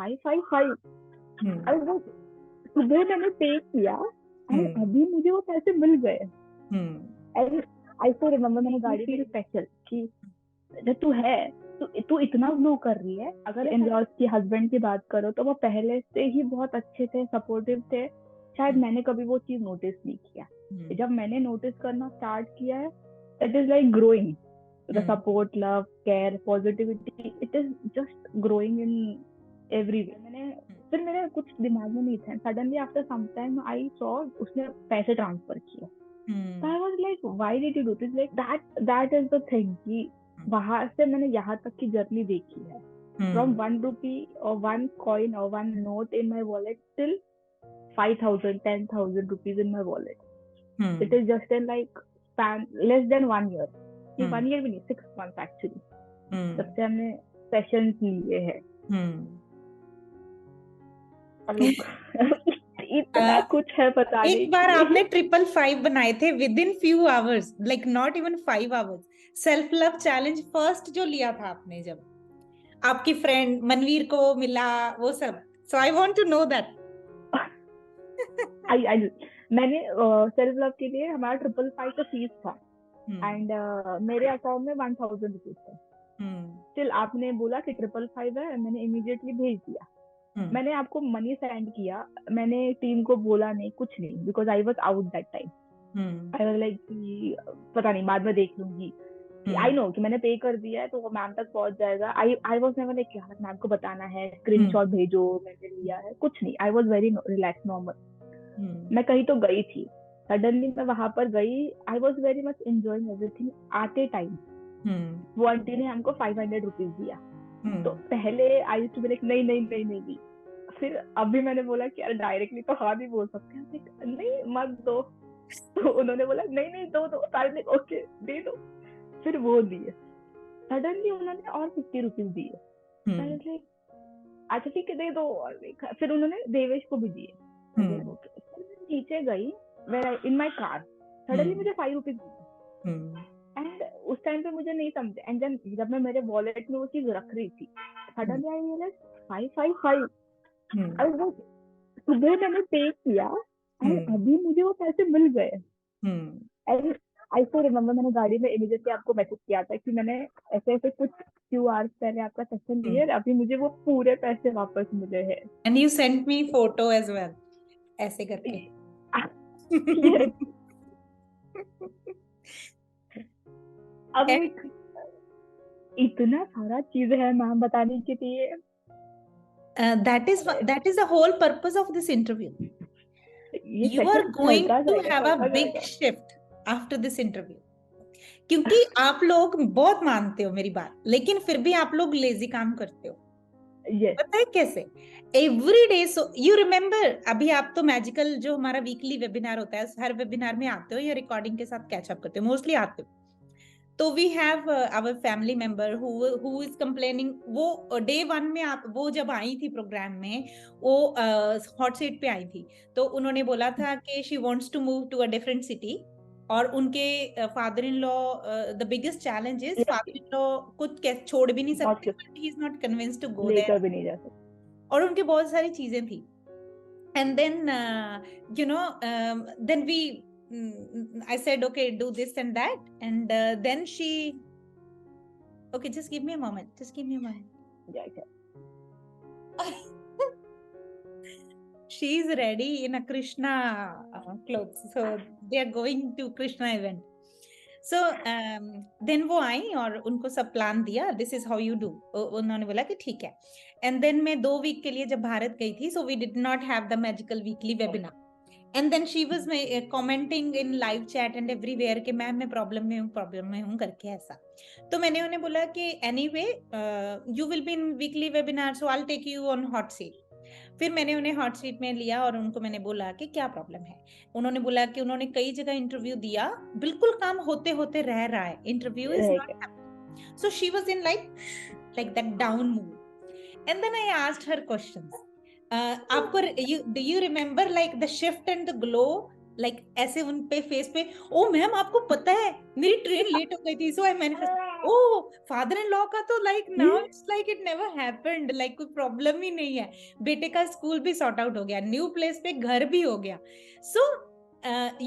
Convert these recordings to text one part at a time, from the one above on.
555। हम्म, और वो सुबह मैंने पे किया और अभी मुझे वो पैसे मिल गए। एंड आई स्टिल रिमेम्बर, मैंने गाड़ी में स्पेशल कि जब तू इतना ग्लो कर रही है। अगर इन लॉज की हस्बैंड की बात करो तो वो पहले से ही बहुत अच्छे थे, सपोर्टिव थे। शायद मैंने कभी वो चीज नोटिस नहीं किया। जब मैंने नोटिस करना स्टार्ट किया है, it is like growing, the support, love, care, positivity, it is just growing in every way. फिर मेरे कुछ दिमाग में नहीं था, suddenly after some time I saw उसने पैसे ट्रांसफर किए। So I was like, why did you do this? Like that is the thing कि वहां से मैंने यहाँ तक की जर्नी देखी है। From 1 rupee or 1 coin or 1 note in my wallet till 5,000, 10,000 rupees in my wallet. It is just in like span less than 1 year. 1 year भी नहीं, 6 months actually. जब से हमने सेशंस लिए हैं। इतना कुछ है पता नहीं। एक बार आपने 555 बनाए थे with in few hours, like not even 5 hours. Self love challenge first जो लिया था आपने, जब आपकी फ्रेंड मनवीर को मिला वो सब, so I want to know that. मैंने सेल्फ लव के लिए हमारा 555 का फीस था एंड मेरे अकाउंट में 1,000 रुपीज था। स्टिल आपने बोला कि 555 है, मैंने इमीडिएटली भेज दिया। मैंने आपको मनी सेंड किया, मैंने टीम को बोला नहीं, कुछ नहीं, because I was out that time. I was like पता नहीं, बाद में देख लूंगी। आई नो कि मैंने पे कर दिया है तो वो मैम तक पहुंच जाएगा। आई वॉज नेवर लाइक यार मैम को बताना है, स्क्रीनशॉट भेजो मैंने लिया है, कुछ नहीं। आई वॉज वेरी रिलैक्स, नॉर्मल। मैं कहीं तो गई थी, सडनली मैं वहां पर गई। I was very much enjoying everything. आते टाइम वो आंटी ने हमको 500 रुपीज दिया। तो पहले I used to be like नहीं नहीं नहीं नहीं नहीं। फिर अभी मैंने बोला कि यार डायरेक्टली तो हाँ भी बोल सकते हैं, नहीं मत दो। तो उन्होंने बोला नहीं नहीं दो दो, सारे ओके दे दो। फिर वो दिए, सडनली उन्होंने और 50 रुपीज दिए। अच्छा ठीक है दे दो। और फिर उन्होंने देवेश को भी दिए। नीचे गई इन माई कार, सडनली मुझे 5 रुपीज दिए। एंड उस टाइम पे मुझे नहीं समझा। एंड देन जब मैं मेरे वॉलेट में वो चीज रख रही थी, सडनली आई रियलाइज 555। और वो सुबह मैंने पे किया और अभी मुझे वो पैसे मिल गए। एंड आई स्टिल रिमेम्बर, मैंने गाड़ी में इमीडिएटली आपको मैसेज किया था कि मैंने ऐसे ऐसे कुछ few hours पहले आपका सेशन दिया, अभी मुझे वो पूरे पैसे वापस मिले हैं। And you sent me photo as well, ऐसे करके। अब इतना सारा चीज है मैम बताने के लिए। that is the whole purpose of this interview. You are going to have a big shift after this interview. क्योंकि आप लोग बहुत मानते हो मेरी बात, लेकिन फिर भी आप लोग लेजी काम करते हो। पता है कैसे? Every day. So you remember, अभी आप तो मैजिकल जो हमारा वीकली वेबिनार होता है, हर वेबिनार में आते हो या रिकॉर्डिंग के साथ कैच अप करते हो, मोस्टली आते हो। तो we have our family member who is complaining. वो डे 1 में आप वो जब आई थी प्रोग्राम में, वो हॉट सीट पे आई थी, तो उन्होंने बोला था कि she wants to move to a different city. और उनके father in law, the biggest challenge is father in law कुछ छोड़ भी नहीं सकते, but he is not convinced to go there, भी नहीं जा सकते। और उनकी बहुत सारी चीजें थी। And then you know then we I said, okay, do this and that. And then she, okay, just give me a moment. Just give me a moment. Yeah. She is ready in a Krishna clothes. So they are going to Krishna event. So then वो आई और उनको सब plan दिया, this is how you do. उन्होंने बोला कि ठीक है। And then मैं 2 वीक के लिए जब भारत गई थी, so we did not have the magical weekly webinar. And then she was commenting in live chat and everywhere कि मैम मैं प्रॉब्लम में हूँ करके ऐसा। तो मैंने उन्हें बोला कि anyway you will be in weekly webinar, so I'll take you on hot seat. फिर मैंने उन्हें हॉट सीट में लिया और उनको मैंने बोला कि क्या प्रॉब्लम है। उन्होंने बोला कि उन्होंने कई जगह इंटरव्यू दिया, बिल्कुल काम होते होते रह रहा है, interview is not happening. So she was in like that down mood. And then I asked her questions. आपको do you remember like the shift and the glow, like ऐसे उन पे फेस पे, ओ मैम आपको पता है मेरी ट्रेन लेट हो गई थी, so I manifested. ओ फादर इन लॉ का तो like now it's like it never happened, like कोई प्रॉब्लम ही नहीं है, बेटे का स्कूल भी सॉर्ट आउट हो गया, न्यू प्लेस पे घर भी हो गया. सो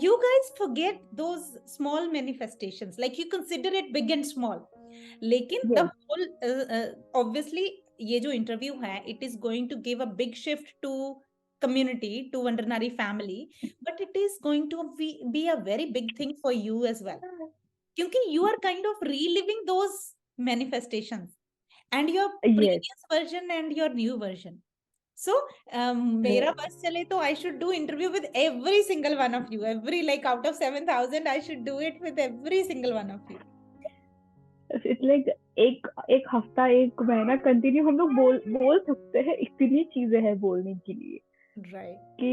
you guys forget those small manifestations, like you consider it big and small. लेकिन the whole obviously ये जो इंटरव्यू है, it is going to give a big shift to community, to Wonder Nari family, but it is going to be a very big thing for you as well, क्योंकि you are kind of reliving those manifestations and your previous version and your new version. So मेरा बस चले तो I should do interview with every single one of you, every like out of 7,000 I should do it with every single one of you. It's like एक हफ्ता एक महीना continue हम लोग बोल सकते हैं, इतनी चीजें हैं बोलने के लिए, right? कि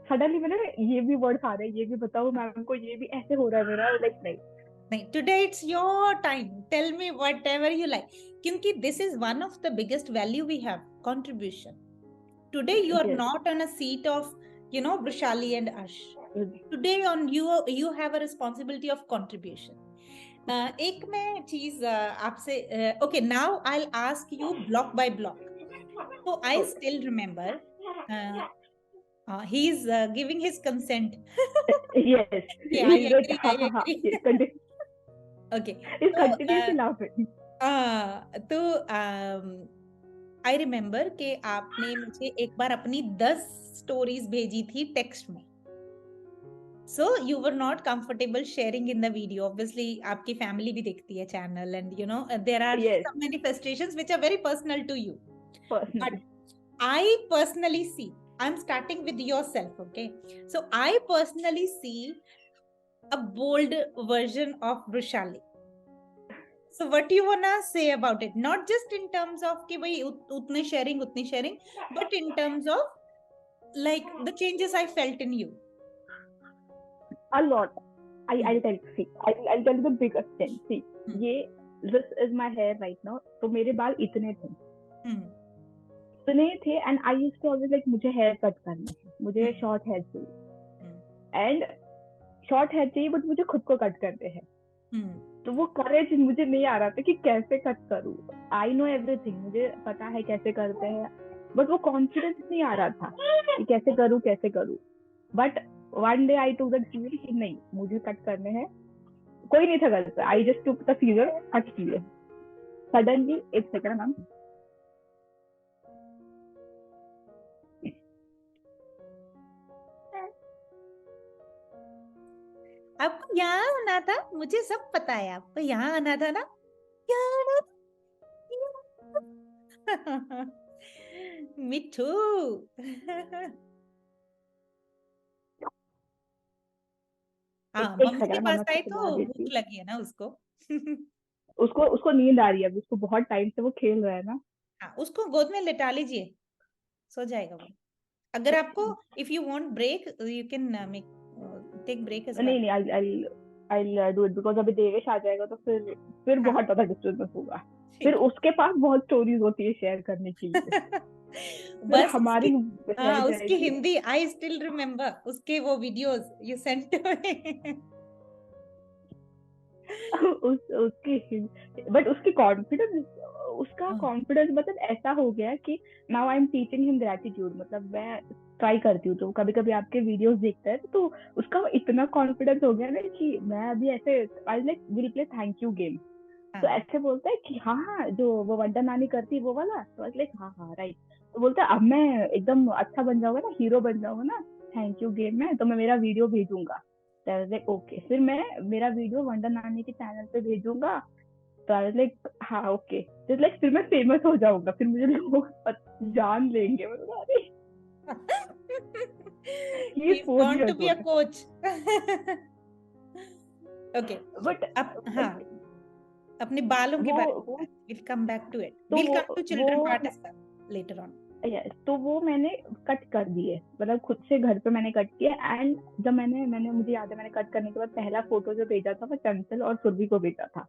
सडनली मैंने ये भी वर्ड आ रहे हैं, ये भी बताओ मैम को, ये भी ऐसे हो रहा है मेरा, लाइक नहीं, today it's your time, tell me whatever you like, क्योंकि this is one of the biggest value we have, contribution. Today you are not on a seat of, you know, Brushali and Ash. Today on you have a responsibility of contribution. एक मैं चीज आपसे, okay, now I'll ask you block by block. So I still remember he's giving his consent. Yes. Yeah, I agree. Okay. He's continuously laughing. तो I remember कि आपने मुझे एक बार अपनी 10 स्टोरीज भेजी थी टेक्स्ट में. So you were not comfortable sharing in the video. Obviously, आपकी फैमिली भी देखती है channel, and you know there are some manifestations which are very personal to you. But I personally see, I'm starting with yourself, okay? So I personally see a bold version of Brushali. So what do you wanna say about it? Not just in terms of कि भाई उतनी sharing, but in terms of like the changes I felt in you. A lot. I'll tell you. See, I'll tell you the biggest thing. See, this is my hair right now. तो मेरे बाल इतने थे, and I used to always like मुझे hair cut करना है, मुझे short hair चाहिए, and short hair चाहिए, but मुझे खुद को cut करते हैं. तो वो courage मुझे नहीं आ रहा था कि कैसे कट करूँ. I know everything, मुझे पता है कैसे करते हैं, but वो confidence नहीं आ रहा था कि कैसे करूँ. But one day I took the decision कि नहीं, मुझे कट करने हैं. कोई नहीं था घर पे. I just took the scissor, cut किए. Suddenly, एक सेकंड मैम. आपको यहाँ आना था, मुझे सब पता है, आपको यहाँ आना था ना, यहाँ आना था. मिठू. हाँ, मम्मी के पास आई तो भूख लगी है ना उसको. उसको नींद आ रही है, उसको बहुत टाइम से वो खेल रहा है ना. हाँ, उसको गोद में लिटा लीजिए, सो जाएगा वो. अगर आपको if you want break you can take break as well. नहीं, I'll do it because अभी देवेश आ जाएगा तो फिर बहुत ज्यादा डिस्टर्बेंस होगा. फिर उसके पास बहुत स्टोरीज होती है शेयर करने के लिए. बस हमारी उसकी हिंदी I still remember उसके वो videos you sent to me. But उसकी कॉन्फिडेंस, उसका कॉन्फिडेंस मतलब ऐसा हो गया कि now I am teaching him gratitude. मतलब मैं ट्राई करती हूँ तो कभी कभी आपके वीडियोस देखता है तो उसका इतना कॉन्फिडेंस हो गया ना कि मैं अभी ऐसे I like will play thank you game. तो ऐसे बोलता है कि हाँ जो वो वंडर नानी करती है वो वाला. तो आई लाइक हाँ राइट. तो बोलता है अब मैं एकदम अच्छा बन जाऊंगा ना, हीरो बन जाऊंगा ना थैंक यू गेम में, तो मैं मेरा वीडियो भेजूंगा. ओके, फिर मैं मेरा वीडियो वंडर नानी के चैनल पे भेजूंगा. तो आई लाइक हाँ ओके, जस्ट लाइक फिर मैं फेमस हो जाऊंगा, फिर मुझे लोग जान लेंगे. He's born to be a coach. Okay, but हाँ, अपने बालों के बारे में we'll come back to it. We'll come to children part as well later on. Yes, तो वो मैंने कट कर दिए, मतलब खुद से घर पे मैंने कट किया. एंड जब मैंने मुझे याद है मैंने कट करने के बाद पहला फोटो जो भेजा था वो चंचल और सुरभि को भेजा था.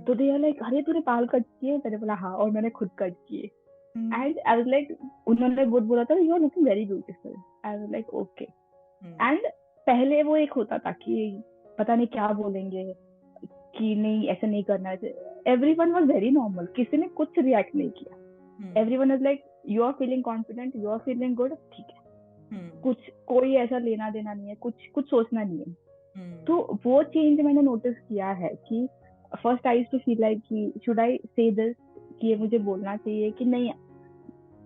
तो दे आर लाइक अरे तूने बाल कट किए? मैंने बोला हाँ, और मैंने खुद कट किए. एंड आई वाज लाइक, उन्होंने बहुत बोला था you are looking very beautiful. I was like okay. And पहले वो एक होता था कि पता नहीं क्या बोलेंगे, कि नहीं ऐसा नहीं करना है. एवरीवन वाज वेरी नॉर्मल, किसी ने कुछ रिएक्ट नहीं किया. Everyone was like you are feeling confident, you are feeling good, ठीक है. कुछ कोई ऐसा लेना देना नहीं है, कुछ सोचना नहीं है. तो वो चेंज मैंने नोटिस किया है कि first I used to feel like कि शुड आई से दिस, कि ये मुझे बोलना चाहिए कि नहीं.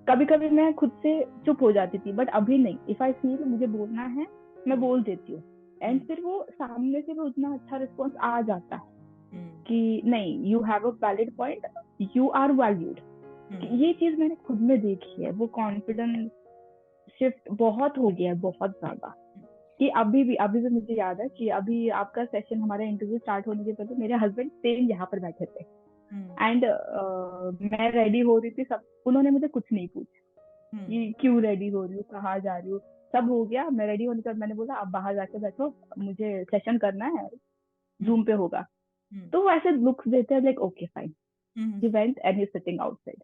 कभी कभी मैं खुद से चुप हो जाती थी, बट अभी नहीं. इफ आई फील मुझे बोलना है, मैं बोल देती हूँ. एंड फिर वो सामने से भी उतना अच्छा रिस्पॉन्स आ जाता है कि नहीं, you have a valid point, you are valued. ये चीज मैंने खुद में देखी है. वो कॉन्फिडेंस शिफ्ट बहुत हो गया है, बहुत ज्यादा. कि अभी भी मुझे याद है कि अभी आपका सेशन, हमारा इंटरव्यू स्टार्ट होने के पहले मेरे हस्बैंड सेम यहाँ पर बैठे थे. एंड मैं रेडी हो रही थी, सब उन्होंने मुझे कुछ नहीं पूछा कि क्यों रेडी हो रही हूँ, कहाँ जा रही हूँ. सब हो गया, मैं रेडी होने के बाद मैंने बोला आप बाहर जाके बैठो, मुझे सेशन करना है, जूम पे होगा. तो वो ऐसे लुक्स देते हैं like okay fine. He went and he sitting outside.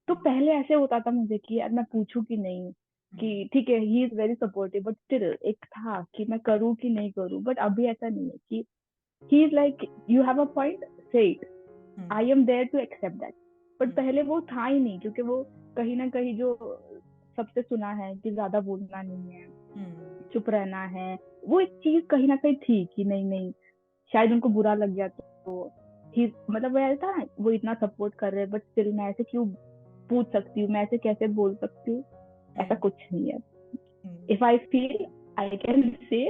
तो पहले ऐसे होता था मुझे कि यार मैं पूछूं कि नहीं, कि ठीक है he is very supportive, but still एक था कि मैं करूँ कि नहीं करूँ. बट अभी ऐसा नहीं है कि he is like you have a point, say it, I am there to accept that. But पहले वो था ही नहीं, क्योंकि वो कहीं ना कहीं जो सबसे सुना है कि ज्यादा बोलना नहीं है, चुप रहना है, वो एक चीज कहीं ना कहीं थी कि नहीं नहीं, शायद उनको बुरा लग गया. तो ही मतलब वह था, वो इतना सपोर्ट कर रहे हैं बट स्टिल मैं ऐसे क्यों पूछ सकती हूँ, मैं ऐसे कैसे बोल सकती हूँ. ऐसा कुछ नहीं है. If I feel I can say,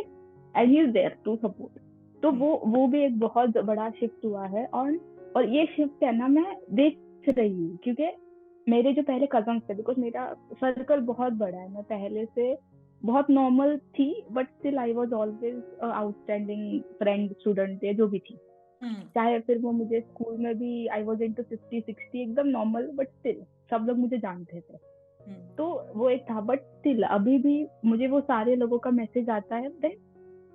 and he is there to support. तो वो भी एक बहुत बड़ा शिफ्ट हुआ है. और ये शिफ्ट है ना, मैं देख रही हूँ, क्योंकि मेरे जो पहले कजन थे, बिकॉज मेरा सर्कल बहुत बड़ा है, मैं पहले से बहुत नॉर्मल थी, but still I was always outstanding friend, student या जो भी थी. चाहे फिर वो मुझे स्कूल में भी आई वाज इनटू 50-60 एकदम नॉर्मल, बट स्टिल सब लोग मुझे जानते थे. तो वो एक था. बट स्टिल अभी भी मुझे वो सारे लोगों का मैसेज आता है. देन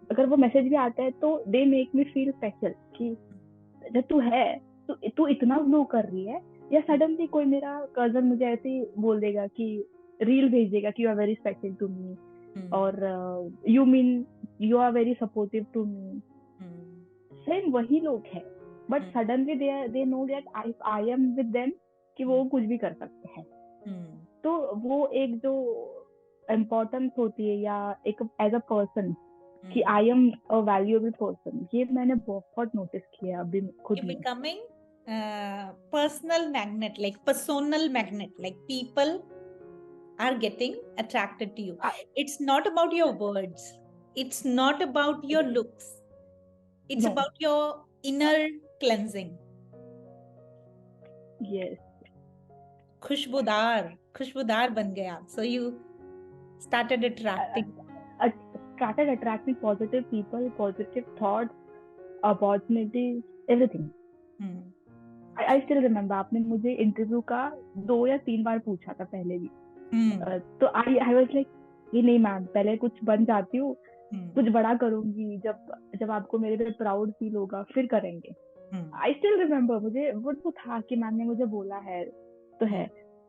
अगर वो मैसेज भी आता है तो they make me feel special कि जब तू है, तू इतना ग्लो कर रही है. या सडनली कोई मेरा कजन मुझे ऐसे ही बोल देगा कि रील भेज देगा कि you are very special to me, और you mean you are very supportive to me. Same वही लोग हैं, but suddenly they know that I am with them, कि वो कुछ भी कर सकते हैं. तो वो एक जो इम्पोर्टेंस होती है, या एक एज अ पर्सन, कि I am a valuable person, ये मैंने बहुत नोटिस किया अभी खुद में. Becoming personal magnet, like personal magnet, like people are getting attracted to you. It's not about your words, it's not about your looks, it's about your inner cleansing. Yes. खुशबूदार बन गए आप. So you started attracting positive people, positive thoughts, opportunities, everything. I still remember आपने मुझे interview का 2 या 3 बार पूछा था पहले भी. तो I was like ये नहीं मैम, पहले कुछ बन जाती हूँ, कुछ बड़ा करूंगी, जब आपको मेरे पे प्राउड फील होगा फिर करेंगे. I still remember, मुझे वो था कि मैम ने मुझे बोला है तो है.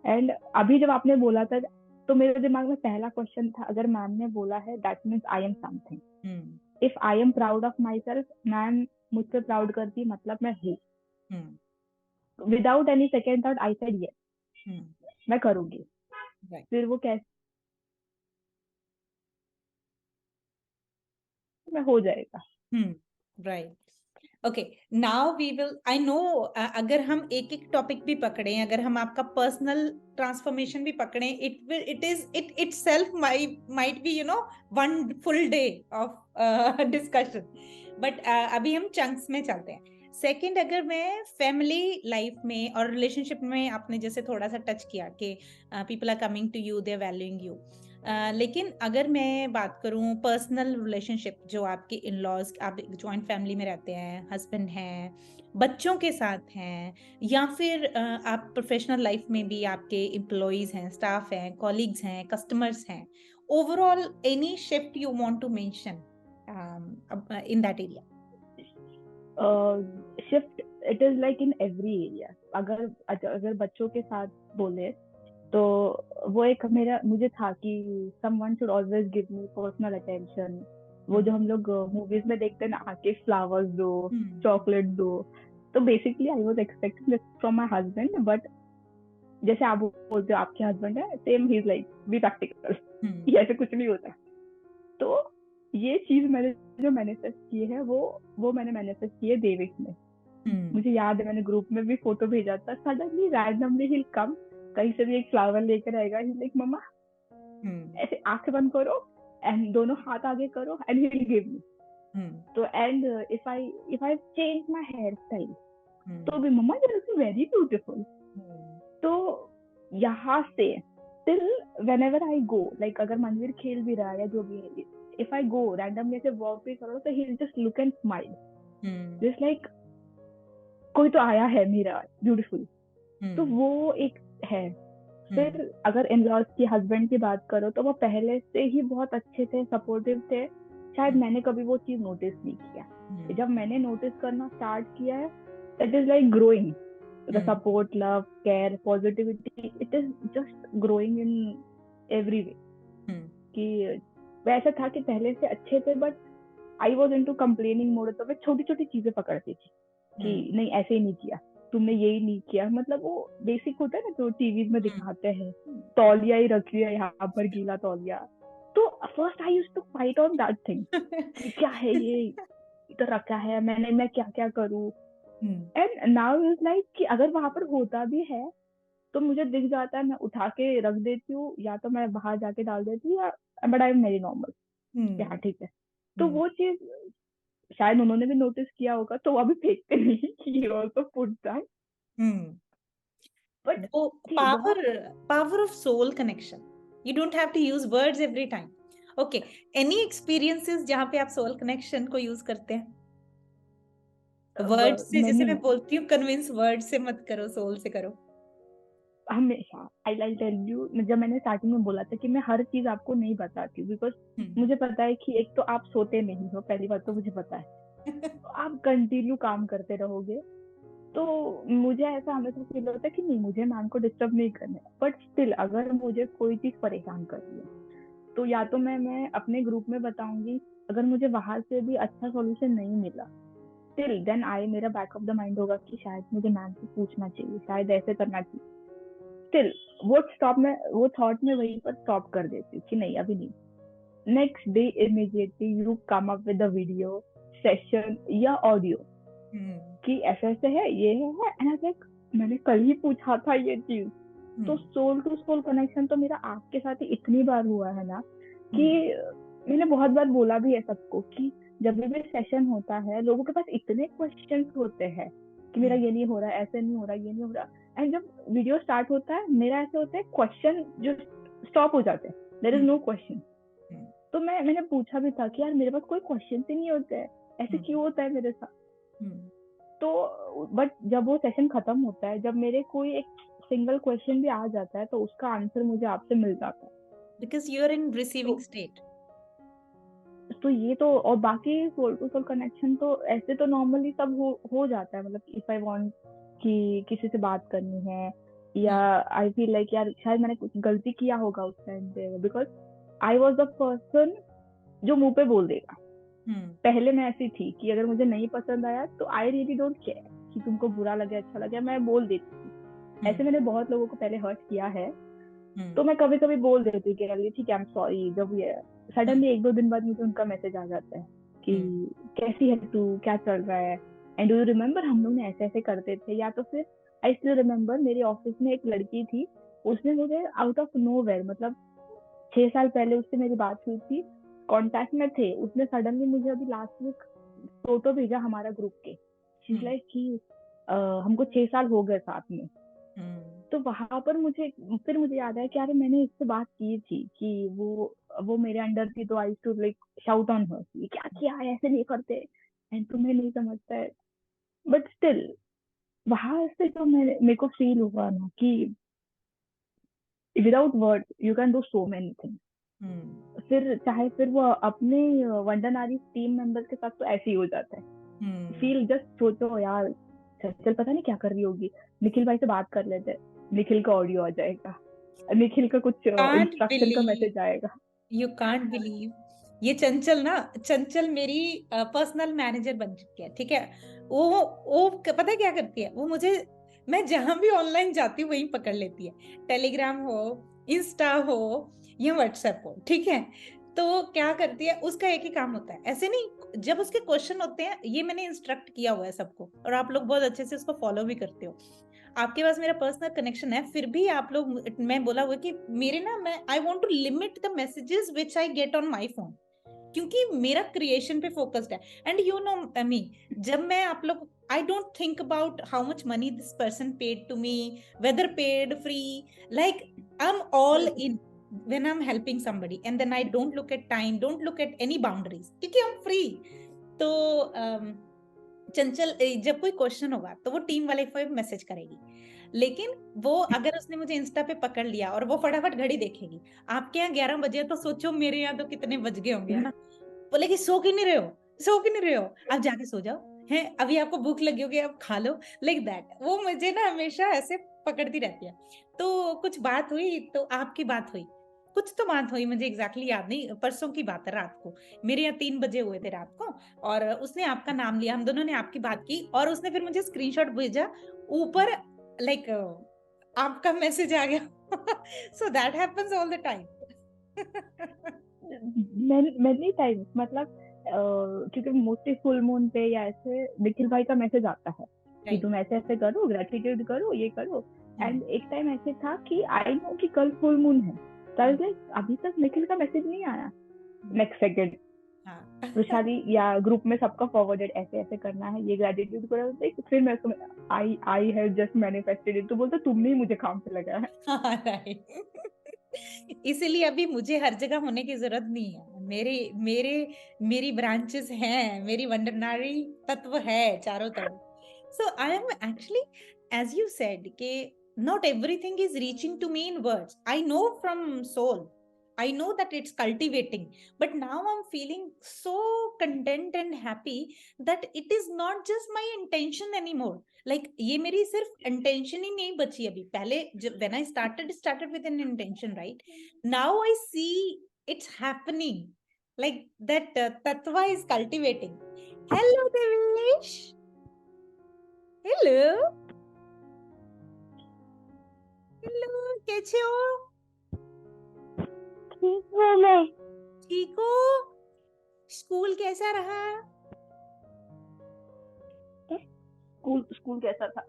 एंड अभी जब आपने बोला था, तो मेरे दिमाग में पहला क्वेश्चन था, अगर मैम ने बोला है that means I am something. If I am proud of myself, ma'am मुझसे प्राउड करती, मतलब मैं हूँ. Without any second thought I said yes, मैं करूंगी. फिर वो कैसे में हो जाएगा. Right. Okay, now we will, I know, अगर हम एक एक टॉपिक भी पकड़े, अगर हम आपका पर्सनल ट्रांसफॉर्मेशन भी पकड़े, it itself might be, you know, one full day of discussion. But अभी हम चंक्स में चलते हैं. सेकंड, अगर मैं फैमिली लाइफ में और रिलेशनशिप में, आपने जैसे थोड़ा सा टच किया कि people are coming to you, they are valuing you. लेकिन अगर मैं बात करूं पर्सनल रिलेशनशिप, जो आपके इन लॉज, आप जॉइंट फैमिली में रहते हैं, हस्बैंड हैं, बच्चों के साथ हैं, या फिर आप प्रोफेशनल लाइफ में भी आपके एम्प्लॉइज हैं, स्टाफ हैं, कॉलीग्स हैं, कस्टमर्स हैं, overall any shift you want to mention in that area? Shift it is like in every area. अगर बच्चों के साथ बोले तो वो एक मुझे था कि someone should always give me personal attention, वो जो हम लोग मूवीज में देखते हैं ना, आके फ्लावर्स दो, चॉकलेट दो, तो basically I was expecting this from my husband, but जैसे आप बोलते हो आपके हस्बैंड है, same he is like be practical, ये ऐसे कुछ नहीं होता। तो ये चीज मैंने जो मैनिफेस्ट की है वो मैंने मैनिफेस्ट की है देविक में। मुझे याद है मैंने ग्रुप में भी फोटो भेजा था, सडनली रैंडमली ही कम, कहीं से भी एक फ्लावर लेकर आएगा, ही लाइक मम्मा ऐसे आंखें बंद करो एंड दोनों हाथ आगे करो and he will give me. तो and if I change my hair style तो भी मम्मा यू लुकिंग वेरी ब्यूटीफुल। तो यहाँ से till whenever I go, like अगर मनवीर खेल भी रहा है या जो भी है, इफ आई गो रैंडमली ऐसे वॉक भी करो तो he will just look and smile, just like कोई तो आया है मेरा ब्यूटीफुल। तो वो एक है। फिर अगर इन लॉज की हस्बैंड की बात करो तो वो पहले से ही बहुत अच्छे थे, सपोर्टिव थे, शायद मैंने कभी वो चीज नोटिस नहीं किया। जब मैंने नोटिस करना स्टार्ट किया है, it is like growing, the support, love, care, positivity, it is just growing in every वे। कि वैसा था कि पहले से अच्छे थे but I was into complaining mode, तो मैं छोटी छोटी चीजें पकड़ती थी कि नहीं ऐसे ही नहीं किया, तुमने यही नहीं किया। मतलब वो बेसिक होता है ना जो टीवी में दिखाते हैं, तौलिया ही रख लिया यहाँ पर, गीला तौलिया। तो first I used to fight on that thing, क्या है ये इधर रखा है, मैं क्या क्या करूँ। एंड नाउ इज लाइक कि अगर वहां पर होता भी है तो मुझे दिख जाता है, मैं उठा के रख देती हूँ, या तो मैं बाहर जाके डाल देती हूँ, but I am very normal, हाँ ठीक है। तो वो चीज शायद उन्होंने भी नोटिस किया होगा, तो वो अभी फेंकते नहीं कि ऑल्सो पुट दैट। बट वो power of soul connection, you don't have to use words every time. Okay, any experiences जहाँ पे आप सोल कनेक्शन को यूज करते हैं? वर्ड से, जैसे मैं बोलती हूँ कन्विंस, वर्ड से मत करो, सोल से करो। हमेशा आई टेल यू, जब मैंने स्टार्टिंग में बोला था कि मैं हर चीज आपको नहीं बताती हूँ, बिकॉज मुझे पता है कि एक तो आप सोते नहीं हो, पहली बात तो मुझे पता है। तो आप कंटिन्यू काम करते रहोगे, तो मुझे ऐसा हमेशा फील होता है कि नहीं, मुझे मैम को डिस्टर्ब नहीं करना है। बट स्टिल अगर मुझे कोई चीज परेशान कर रही है तो या तो मैं अपने ग्रुप में बताऊंगी, अगर मुझे वहां से भी अच्छा सॉल्यूशन नहीं मिला, टिल देन मेरा बैक ऑफ द माइंड होगा कि शायद मुझे मैम से पूछना चाहिए, शायद ऐसे करना चाहिए। स्टिल वो थॉट में वहीं पर स्टॉप कर देती हूँ कि नहीं अभी नहीं। Next day immediately you come up with a video session या ऑडियो कि ऐसे ऐसे है, ये है, एंड लाइक मैंने कल ही पूछा था ये चीज। तो सोल टू सोल कनेक्शन तो मेरा आपके साथ ही इतनी बार हुआ है ना, कि मैंने बहुत बार बोला भी है सबको कि जब भी सेशन होता है लोगों के पास इतने क्वेश्चंस होते हैं कि मेरा ये नहीं हो रहा, ऐसे नहीं हो रहा, ये नहीं हो रहा, एंड जब वीडियो स्टार्ट होता है मेरा ऐसे होता है क्वेश्चन जो स्टॉप हो जाते हैं, देयर इज नो क्वेश्चन। तो मैंने पूछा भी था कि यार मेरे पास कोई क्वेश्चन ही नहीं होते हैं, ऐसे क्यों होता है मेरे साथ। तो बट जब वो सेशन खत्म होता है, जब मेरे कोई एक सिंगल क्वेश्चन भी आ जाता है तो उसका आंसर मुझे आपसे मिल जाता है, because you are in receiving state. तो ये तो, और बाकी सोल टू सोल कनेक्शन तो ऐसे तो नॉर्मली सब हो जाता है। मतलब इफ आई वांट कि किसी से बात करनी है, या आई फील लाइक यार शायद मैंने कुछ गलती किया होगा उस टाइम पे, because I was the person जो मुंह पे बोल देगा। पहले मैं ऐसी थी कि अगर मुझे नहीं पसंद आया तो आई रियली डोंट केयर कि तुमको बुरा लगे अच्छा लगे, मैं बोल देती थी। ऐसे मैंने बहुत लोगों को पहले हर्ट किया है, तो मैं कभी कभी बोल देती कि ठीक है आई एम सॉरी। जब ये सडनली एक दो दिन बाद मुझे उनका मैसेज आ जाता है कि कैसी है तू, क्या चल रहा है, एंड डू यू रिमेम्बर हम लोग ने ऐसे ऐसे करते थे। या तो फिर आई स्टिल रिमेम्बर मेरे ऑफिस में एक लड़की थी, उसने मुझे आउट ऑफ नोवेयर, मतलब 6 साल पहले उससे मेरी बात हुई थी, कांटेक्ट में थे, उसने सडनली मुझे अभी लास्ट वीक फोटो भेजा हमारा ग्रुप के, शी लाइक कि हमको 6 साल हो गए साथ में। तो वहां पर मुझे याद आया कि यार मैंने इससे बात की थी कि वो मेरे अंडर थी, तो I to like shout on her, क्या किया है, ऐसे नहीं करते, एंड तुम्हें नहीं समझता है। बट स्टिल वहां से जो मेरे को फील हुआ ना कि without word you can do so many things. फिर वो अपने वंडनारी टीम मेंबर्स के साथ तो ऐसे ही हो जाता है। फील जस्ट सोचो यार चल पता नहीं क्या कर रही होगी, निखिल भाई से बात कर लेते, निखिल का ऑडियो आ जाएगा, निखिल का कुछ इंस्ट्रक्शन का मैसेज आएगा। You can't believe ये चंचल मेरी पर्सनल मैनेजर बन चुकी है, ठीक है। वो पता है क्या करती है, वो मुझे, मैं जहां भी ऑनलाइन जाती हूँ वहीं पकड़ लेती है, टेलीग्राम हो, इंस्टा हो या व्हाट्सएप हो, ठीक है। तो क्या करती है, उसका एक ही काम होता है, ऐसे नहीं, जब उसके क्वेश्चन होते हैं, ये मैंने इंस्ट्रक्ट किया हुआ है सबको, और आप लोग बहुत अच्छे से उसको फॉलो भी करते हो। आपके पास मेरा पर्सनल कनेक्शन है, फिर भी आप लोग, मैं बोला हुआ कि मेरे ना, मैं I want to limit the messages which I get on my phone, क्योंकि मेरा क्रिएशन पे फोकस्ड है। एंड यू नो मी, जब मैं आप लोग, I don't think about how much money this person paid to me, whether paid, free, like I'm all in when I'm helping somebody, and then I don't look at time, don't look at any boundaries, क्योंकि I'm free। तो चंचल जब कोई question होगा तो वो team वाले को message करेगी, लेकिन वो अगर उसने मुझे इंस्टा पे पकड़ लिया और वो फटाफट घड़ी देखेगी, आपके यहाँ 11 बजे तो सोचो मेरे यहाँ तो कितने बज गए होंगे, है ना। बोले कि सो क्यों नहीं रहे हो, सो क्यों नहीं रहे हो, आप जाके सो जाओ, है अभी आपको भूख लगी होगी, आप खा लो, लाइक दैट। वो मुझे ना हमेशा ऐसे पकड़ती रहती है। तो कुछ बात हुई, तो आपकी बात हुई, कुछ तो बात हुई, मुझे एग्जैक्टली याद नहीं, परसों की बात है, रात को मेरे यहाँ 3 बजे हुए थे रात को, और उसने आपका नाम लिया, हम दोनों ने आपकी बात की, और उसने फिर मुझे स्क्रीनशॉट भेजा ऊपर, लाइक आपका मैसेज आ गया। So that happens all the time. Many times, मतलब क्योंकि मोस्टली फुल मून पे या ऐसे निखिल भाई का मैसेज आता है कि तुम ऐसे ऐसे करो, ग्रेटिट्यूड करो, ये करो। एंड एक टाइम ऐसे था कि आई नो कि कल फुल मून है, तो लाइक अभी तक निखिल का मैसेज नहीं आया। नेक्स्ट सेकंड वैशाली या ग्रुप में सबका फॉरवर्डेड, ऐसे ऐसे करना है, ये ग्रेटिट्यूड करो। फिर मैं I have just manifested it, तो बोलता तुमने ही मुझे काम पे लगाया है। इसीलिए अभी मुझे हर जगह होने की जरूरत नहीं है, मेरी ब्रांचेस हैं, मेरी वंडरनारी तत्व है चारों तरफ। So I am actually, as you said कि not everything is reaching to me in words, I know from soul, I know that it's cultivating, but now I'm feeling so content and happy that it is not just my intention anymore, like ये मेरी सिर्फ intention ही नहीं बची अभी, पहले जब when I started with an intention, right? Now I see it's happening, like that tattva is cultivating. Hello Devesh, hello, hello, कैसे हो? ठीक है, मैं ठीक हो? स्कूल कैसा रहा? स्कूल कैसा था?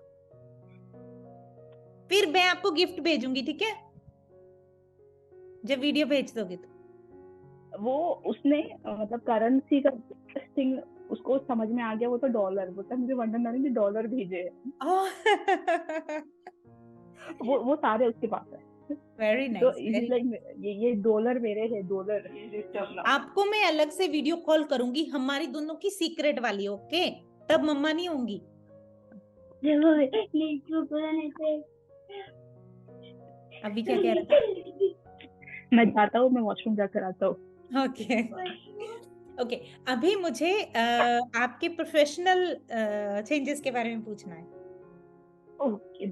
फिर मैं आपको गिफ्ट भेजूंगी, ठीक है, जब वीडियो भेज दोगे तो। वो उसने मतलब करेंसी का थिंग उसको समझ में आ गया, वो तो डॉलर बोलता है, मुझे वंडरनारी ने डॉलर भेजे वो सारे उसके पास है। Very nice. तो ये डॉलर मेरे है, डॉलर। आपको मैं अलग से वीडियो कॉल करूंगी, हमारी दोनों की सीक्रेट वाली, ओके? तब मम्मा नहीं होंगी। अभी क्या कह रहा था? मैं जाता हूँ, मैं वॉशरूम जाकर आता हूँ। ओके ओके, अभी मुझे आपके प्रोफेशनल चेंजेस के बारे में पूछना है। ओके,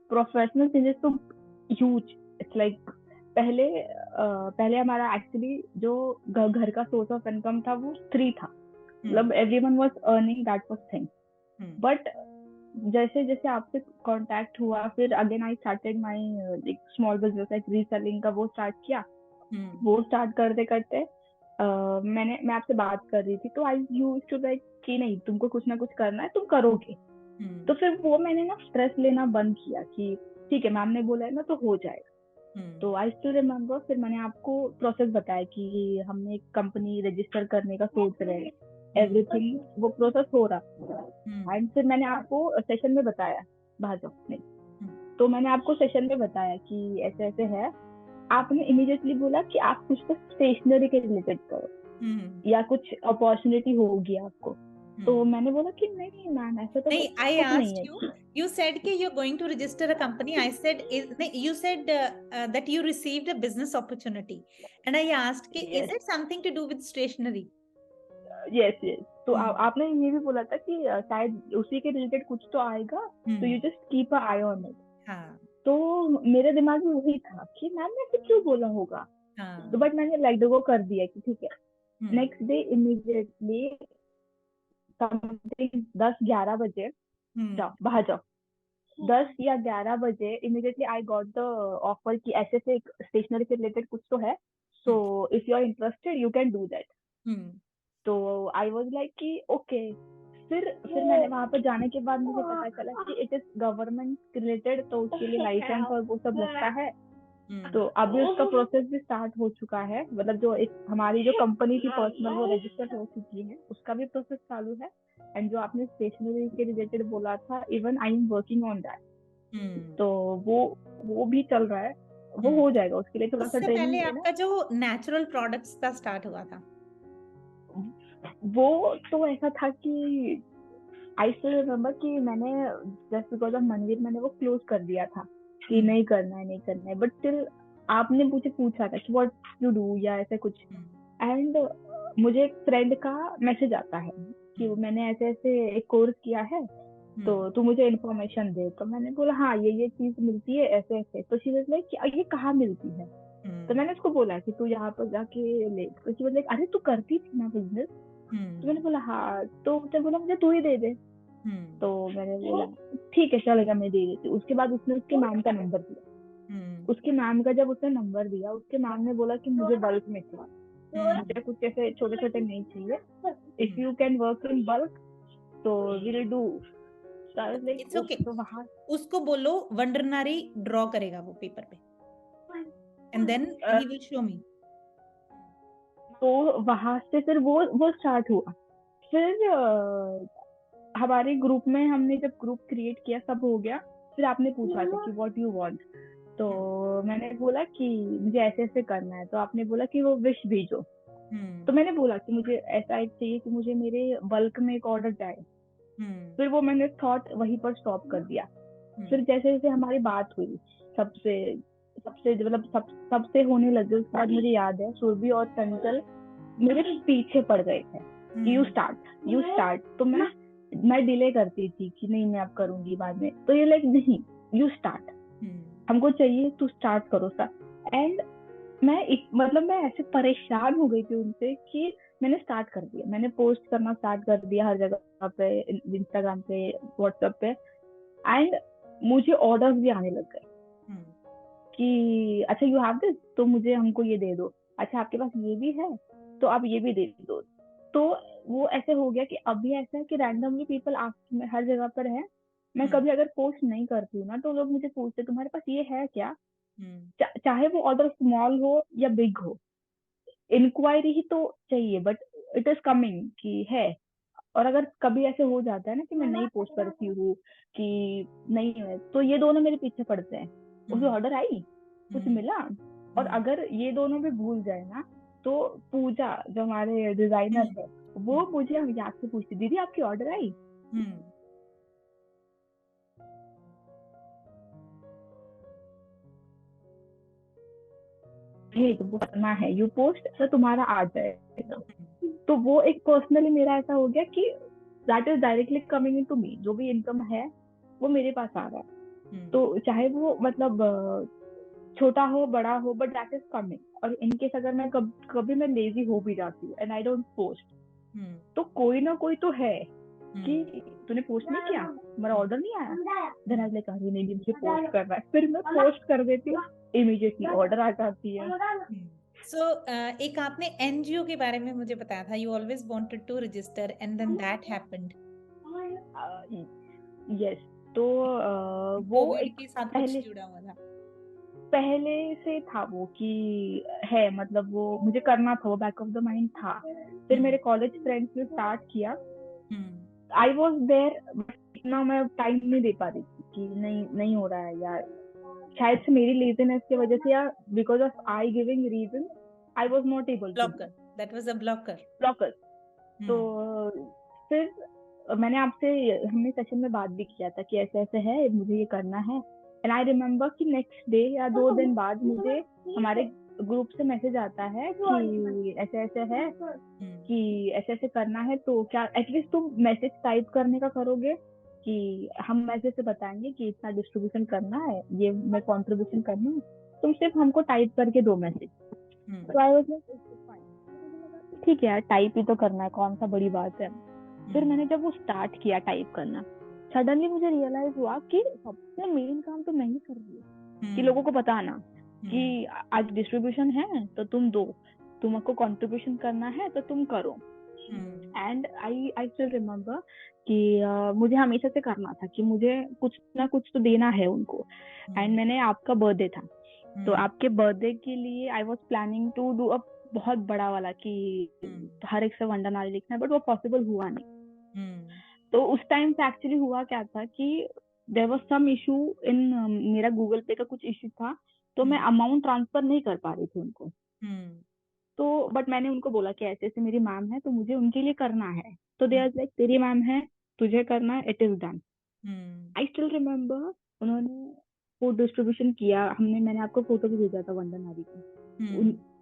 प्रोफेशनल चेंजेस तो ह्यूज, इट्स लाइक पहले हमारा एक्चुअली जो घर का सोर्स ऑफ इनकम था वो फ्री था, मतलब everyone was earning, that was thing. But जैसे जैसे आपसे कांटेक्ट हुआ, फिर again I started my like small business, like reselling का वो स्टार्ट किया। वो स्टार्ट करते करते मैं आपसे बात कर रही थी, तो आई यूज्ड टू लाइक कि नहीं, तुमको कुछ ना कुछ करना है, तुम करोगे। तो फिर वो मैंने ना स्ट्रेस लेना बंद किया कि ठीक है, मैम ने बोला है ना तो हो जाएगा। तो आई स्टिल रिमेम्बर, फिर मैंने आपको प्रोसेस बताया कि हमने एक कंपनी रजिस्टर करने का सोच रहे हैं, एवरीथिंग वो प्रोसेस हो रहा। एंड फिर मैंने आपको सेशन में बताया, बाहर जाओ नहीं, तो मैंने आपको सेशन में बताया कि ऐसे ऐसे है। आपने इमीडिएटली बोला कि आप कुछ तो स्टेशनरी के रिलेटेड करो या कुछ अपॉर्चुनिटी होगी आपको। तो मैंने बोला कि नहीं मैम, ऐसा तो नहीं, I asked you said कि you're going to register a company. I said you said that you received a business opportunity, and I asked कि is it something to do with stationery? Yes. तो आपने ये भी बोला था कि शायद उसी के रिलेटेड कुछ तो आएगा, तो you just keep a I on it. तो मेरे दिमाग में वही था कि मैम ने फिर क्यों बोला होगा, हाँ. बट मैंने लाइक को कर दिया कि ठीक है. नेक्स्ट डे इमीडिएटली समथिंग 10-11 बजे जाओ बाहर जाओ. 10 या 11 बजे immediately I got the offer कि ऐसे से स्टेशनरी से रिलेटेड कुछ तो है, so if you are interested you can do that. तो आई वाज लाइक कि ओके. फिर मैंने वहां पर जाने के बाद मुझे पता चला कि इट इज गवर्नमेंट रिलेटेड, तो उसके लिए लाइसेंस और वो सब लगता है. तो अभी उसका प्रोसेस भी स्टार्ट हो चुका है, मतलब जो एक हमारी जो कंपनी की पर्सनल वो रजिस्टर हो चुकी है, उसका भी प्रोसेस चालू है. एंड जो आपने स्टेशनरी के रिलेटेड बोला था, even I am working on that. तो वो भी चल रहा है, वो हो जाएगा. उसके लिए थोड़ा सा उससे ट्रेनिंग पहले लेना. आपका जो नेचुरल प्रोडक्ट्स का स्टार्ट हुआ था, वो तो ऐसा था कि आई स्टिल रिमेम्बर कि मैंने जस्ट बिकॉज ऑफ मनवीर मैंने वो क्लोज कर दिया था कि नहीं करना है. बट स्टिल आपने मुझे पूछा था कि व्हाट यू डू या ऐसे कुछ. एंड मुझे एक फ्रेंड का मैसेज आता है कि मैंने ऐसे ऐसे एक कोर्स किया है, तो तू मुझे इन्फॉर्मेशन दे. तो मैंने बोला हाँ ये चीज मिलती है ऐसे ऐसे. तो शी वाज लाइक कि ये कहाँ मिलती है. तो मैंने उसको बोला कि तू यहाँ पर जाके ले. तो शी वाज लाइक अरे तू करती थी ना बिजनेस. तो मैंने बोला हाँ. तो उसने बोला मुझे तू ही दे दे. तो मैंने बोला ठीक है चलेगा मैं दे देती. उसके बाद उसने उसके मैम का नंबर दिया. उसके मैम का जब उसने नंबर दिया, उसके मैम ने बोला कि मुझे बल्क में चाहिए, मुझे कुछ ऐसे छोटे छोटे नहीं चाहिए. If you can work in bulk तो विल डू. It's okay. तो वहां उसको बोलो वंडरनारी ड्रॉ करेगा वो पेपर पे, and then he will show me. तो वहां से फिर वो स्टार्ट हुआ. फिर हमारे ग्रुप में हमने जब ग्रुप क्रिएट किया, सब हो गया. फिर आपने पूछा था कि व्हाट यू वांट. तो मैंने बोला कि मुझे ऐसे ऐसे करना है. तो आपने बोला कि वो विश भेजो. तो मैंने बोला कि मुझे ऐसा एक चाहिए कि मुझे मेरे बल्क में एक ऑर्डर जाए. फिर वो मैंने थॉट वहीं पर स्टॉप कर दिया. फिर जैसे जैसे हमारी बात हुई सबसे मतलब सबसे होने लगे, उसके बाद मुझे याद है सुरभि और चंचल मेरे पीछे पड़ गए थे कि यू स्टार्ट. तो मैं डिले करती थी कि नहीं मैं अब करूंगी बाद में. तो ये लाइक नहीं, यू स्टार्ट, हमको चाहिए तू स्टार्ट करो सर. एंड मैं ऐसे परेशान हो गई थी उनसे कि मैंने स्टार्ट कर दिया. मैंने पोस्ट करना स्टार्ट कर दिया हर जगह पे, इंस्टाग्राम पे, व्हाट्सएप पे. एंड मुझे ऑर्डर्स भी आने लग गए कि अच्छा यू हैव दिस, तो मुझे हमको ये दे दो. अच्छा आपके पास ये भी है तो आप ये भी दे दो. तो वो ऐसे हो गया कि अभी ऐसा है कि रैंडमली पीपल हर जगह पर है. मैं कभी अगर पोस्ट नहीं करती हूँ ना, तो लोग मुझे पूछते तुम्हारे पास ये है क्या. चाहे वो ऑर्डर स्मॉल हो या बिग हो, इंक्वायरी ही तो चाहिए, बट इट इज कमिंग कि है. और अगर कभी ऐसे हो जाता है ना कि मैं नहीं पोस्ट करती हूँ कि नहीं है, तो ये दोनों मेरे पीछे पड़ते हैं. उसे ऑर्डर आई, कुछ मिला. और अगर ये दोनों भी भूल जाए ना, तो पूजा जो हमारे डिजाइनर है वो मुझे याद से पूछती दीदी आपकी ऑर्डर आई. वो करना है, यू पोस्ट तो तुम्हारा आ जाएगा. तो वो एक पर्सनली मेरा ऐसा हो गया कि that is directly coming into me. जो भी इनकम है वो मेरे पास आ रहा है. तो चाहे वो मतलब छोटा हो बड़ा हो, बट दैट इज कमिंग. और इनकेस अगर मैं कभी मैं लेजी हो भी जाती हूँ एंड आई डोंट पोस्ट, तो कोई ना कोई तो है कि तूने पोस्ट नहीं किया, मेरा ऑर्डर नहीं आया. देन आई लाइक अरे नहीं मुझे पोस्ट करना है. फिर मैं पोस्ट कर देती हूँ, इमीडिएटली ऑर्डर आ जाती है. सो एक आपने एनजीओ के बारे में मुझे बताया था, you always wanted to register and then that happened. Yes. तो वो एक के साथ कुछ जुड़ा हुआ था पहले से था वो कि है, मतलब वो मुझे करना था, वो बैक ऑफ द माइंड था. फिर मेरे कॉलेज फ्रेंड्स ने स्टार्ट किया. आई वाज देयर, इतना मैं टाइम नहीं दे पा रही थी कि नहीं हो रहा है यार. शायद से मेरी लेजीनेस की वजह से या because of I giving reason I was not able to. That was a blocker. तो फिर हमने सेशन में बात भी किया था कि ऐसे ऐसे है, मुझे ये करना है. एंड आई रिमेम्बर कि नेक्स्ट डे या 2 दिन बाद मुझे हमारे ग्रुप से मैसेज आता है कि ऐसे ऐसे है कि ऐसे ऐसे करना है. तो क्या एटलीस्ट तुम मैसेज टाइप करने का करोगे कि हम मैसेज से बताएंगे कि इतना डिस्ट्रीब्यूशन करना है, ये मैं कंट्रीब्यूशन करना है, तुम सिर्फ हमको टाइप करके दो मैसेज. तो आई वाज लाइक ठीक है यार, टाइप ही तो करना है, कौन सा बड़ी बात है। फिर मैंने जब वो स्टार्ट किया टाइप करना, सडनली मुझे रियलाइज हुआ कि सबसे मेन काम तो मैं ही कर रही हूँ, कि लोगों को बताना कि आज डिस्ट्रीब्यूशन है तो तुम दो, तुमको कंट्रीब्यूशन करना है तो तुम करो। एंड आई स्टिल रिमेम्बर कि मुझे हमेशा से करना था कि मुझे कुछ ना कुछ तो देना है उनको। एंड मैंने, आपका बर्थडे था, तो आपके बर्थडे के लिए I was planning to do a बहुत बड़ा वाला कि हर एक से वंडन नारी लिखना है, बट वो पॉसिबल हुआ नहीं। तो उस टाइम से एक्चुअली हुआ क्या था कि there was some issue in, मेरा गूगल पे का कुछ इशू था, तो मैं अमाउंट ट्रांसफर नहीं कर पा रही थी उनको। तो बट मैंने उनको बोला कि ऐसे ऐसे मेरी मैम है तो मुझे उनके लिए करना है, तो दे आर लाइक तेरी मैम है, तुझे करना है, it is done. I still remember उन्होंने फूड डिस्ट्रीब्यूशन किया, मैंने आपको फोटो भी भेजा था वंदन नारी का,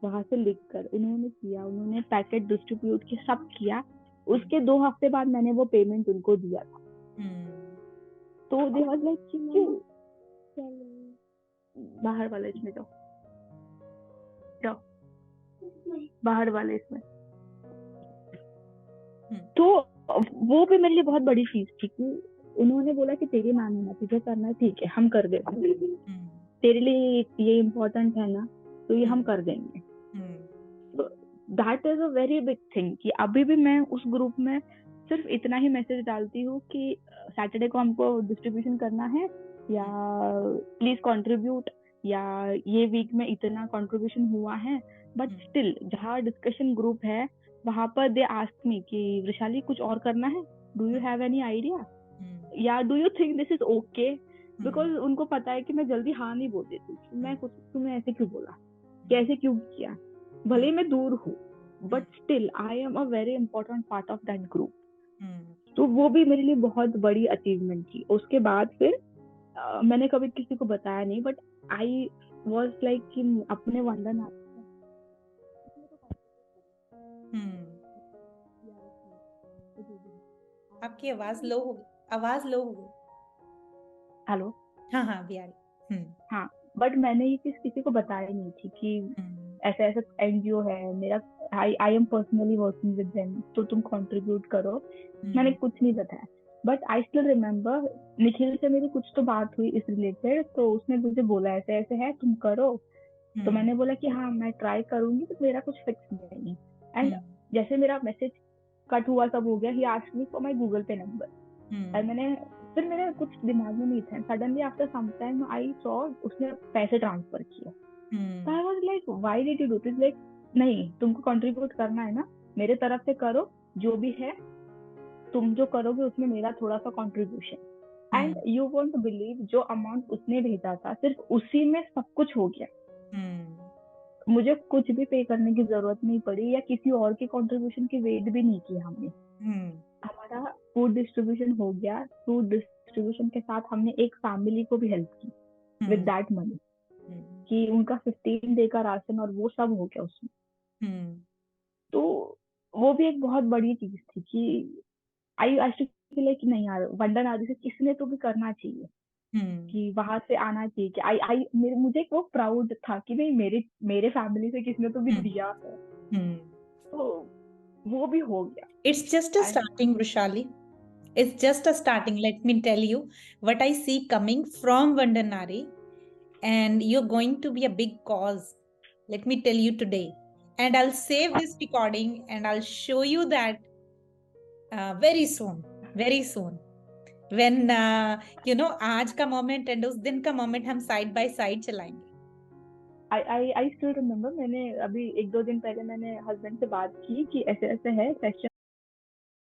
वहां से लिख कर उन्होंने किया, उन्होंने पैकेट डिस्ट्रीब्यूट किया, सब किया। उसके 2 हफ्ते बाद मैंने वो पेमेंट उनको दिया था। तो दे वाज लाइक कि बाहर वाले इसमें जाओ जाओ, बाहर वाले इसमें। तो वो भी मेरे लिए बहुत बड़ी चीज थी कि उन्होंने बोला कि तेरी मैम है ना, तुझे करना है, ठीक है हम कर देंगे, तेरे लिए ये इम्पोर्टेंट है ना, तो ये हम कर देंगे। That is a very big thing कि अभी भी मैं उस ग्रुप में सिर्फ इतना ही मैसेज डालती हूँ कि सैटरडे को हमको डिस्ट्रीब्यूशन करना है, या प्लीज कंट्रीब्यूट, या ये वीक में इतना कंट्रीब्यूशन हुआ है। बट स्टिल जहाँ डिस्कशन ग्रुप है वहां पर दे आस्क मी कि वृशाली कुछ और करना है, do you have any idea, या do you think this is okay, because उनको पता है कि मैं जल्दी हाँ नहीं बोल देती। मैं कुछ, तुमने ऐसे क्यों बोला, कैसे क्यों किया, भले मैं दूर हूँ but still I am a very important part of that group. तो वो भी मेरे लिए बहुत बड़ी अचीवमेंट थी। उसके बाद फिर मैंने कभी किसी को बताया नहीं, बट आई वाज लाइक कि अपने वंदन आपकी आवाज लो हो गई। हेलो, हाँ हाँ भी आ रही। हाँ, बट मैंने ये चीज किसी को बताया नहीं थी कि ऐसा ऐसा एनजीओ है मेरा, I am personally working with them, तो तुम कंट्रीब्यूट करो। मैंने कुछ नहीं बताया। But I still remember Nikhil से मेरी कुछ तो बात हुई इस रिलेटेड, तो उसने मुझे बोला ऐसे ऐसे है तुम करो। तो मैंने बोला कि हाँ मैं ट्राई करूंगी, तो मेरा कुछ फिक्स नहीं। एंड जैसे मेरा मैसेज कट हुआ, सब हो गया, he asked me for my Google Pay number. और मैंने फिर मेरे कुछ दिमाग में नहीं था, suddenly after some time I saw उसने पैसे ट्रांसफर किए। तो I was like why did you do this, like नहीं तुमको कंट्रीब्यूट करना है ना, मेरे तरफ से करो, जो भी है तुम जो करोगे उसमें मेरा थोड़ा सा contribution. And you won't believe, जो अमाउंट उसने भेजा था सिर्फ उसी में सब कुछ हो गया। मुझे कुछ भी पे करने की जरूरत नहीं पड़ी, या किसी और के कंट्रीब्यूशन की वेट भी नहीं की हमने। हमारा फूड डिस्ट्रीब्यूशन हो गया। फूड डिस्ट्रीब्यूशन के साथ हमने एक फैमिली को भी हेल्प की विद दैट मनी, कि उनका 15 डे का राशन और वो सब हो गया उसमें। तो वो भी एक बहुत बड़ी चीज थी कि आई फील लाइक नहीं यार, वंदन आदि से किसने तो भी करना चाहिए, कि वहां से आना चाहिए कि आई मुझे वो प्राउड था कि नहीं मेरे फैमिली से किसने तो भी दिया है। तो वो भी हो गया। It's just a starting, Vrushali. It's just a starting. Let me tell you what I see coming from Vandanari, and you're going to be a big cause. Let me tell you today. And I'll save this recording and I'll show you that very soon. Very soon. When, आज का moment and उस दिन का moment हम side by side चलाएंगे। I still remember, मैंने अभी 1-2 दिन पहले मैंने हस्बैंड से बात की कि ऐसे ऐसे है सेक्शन